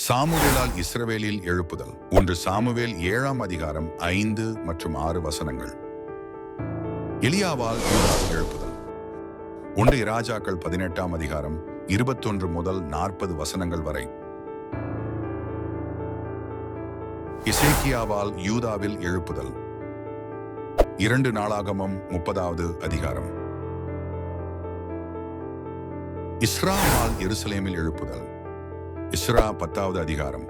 சாமுவேலால் இஸ்ரவேலில் எழுப்புதல். 1 சாமுவேல் 7ஆம் அதிகாரம் 5 மற்றும் 6 வசனங்கள். எலியாவால் யூதாவில் எழுப்புதல். 1 ராஜாக்கள் 18ஆம் அதிகாரம் 21 முதல் 40 வசனங்கள் வரை. எசேக்கியாவால் யூதாவில் எழுப்புதல். 2 நாளாகமம் 30வது அதிகாரம். இஸ்ராவால் எருசலேமில் எழுப்புதல். இஸ்ரா 10வது அதிகாரம்.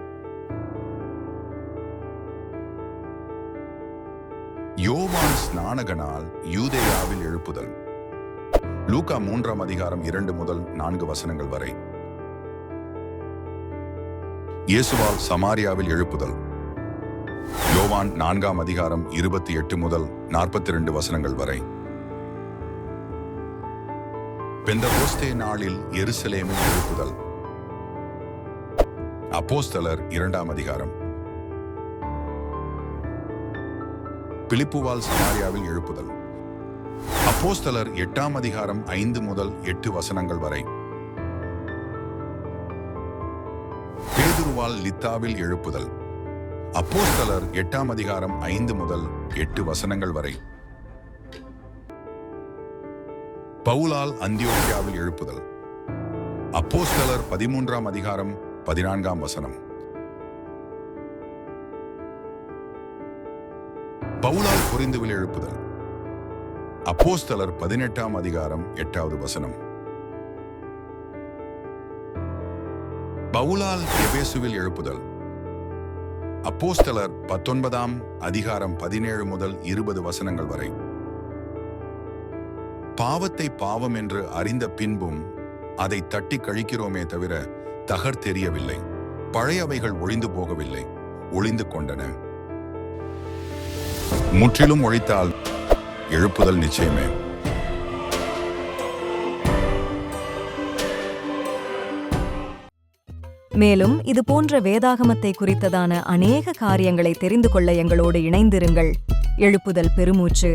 யோவான் ஸ்நானகனால் யூதேயாவில் எழுப்புதல். லூக்கா 3ஆம் அதிகாரம் 2 முதல் 4 வசனங்கள் வரை. இயேசுவால் சமாரியாவில் எழுப்புதல். யோவான் 4ஆம் அதிகாரம் 28 முதல் 42 வசனங்கள் வரை. பெந்தகோஸ்தே நாளில் எருசலேமில் எழுப்புதல். அப்போஸ்தலர் 2ஆம் அதிகாரம். பிலிப்புவால் சமாரியாவில் எழுப்புதல். அப்போஸ்தலர் 8ஆம் அதிகாரம் 5 முதல் 8 வசனங்கள் வரை. பேதுருவால் லித்தாவில் எழுப்புதல். அப்போஸ்தலர் 8ஆம் அதிகாரம் 5 முதல் 8 வசனங்கள் வரை. பவுலால் அந்தியோக்கியாவில் எழுப்புதல். அப்போஸ்தலர் 13ஆம் அதிகாரம் 14ஆம் வசனம். பவுலால் கொரிந்துவில் எழுப்புதல். அப்போஸ்தலர் 18ஆம் அதிகாரம் 8வது வசனம். பவுலால் எபேசுவில் எழுப்புதல். அப்போஸ்தலர் 19ஆம் அதிகாரம் 17 முதல் 20 வசனங்கள் வரை. பாவத்தை பாவம் என்று அறிந்த பின்பும் அதை தட்டி கழிக்கிறோமே தவிர தகர்த்தெறியவில்லை. பழையவைகள் ஒழிந்து போகவில்லை, ஒளிந்து கொண்டன. முற்றிலும் ஒழித்தால் எழுப்புதல் நிச்சயமே. மேலும் இது போன்ற வேதாகமத்தை குறித்ததான அநேக காரியங்களை தெரிந்து கொள்ள எங்களோடு இணைந்திருங்கள். எழுப்புதல் பெருமூச்சு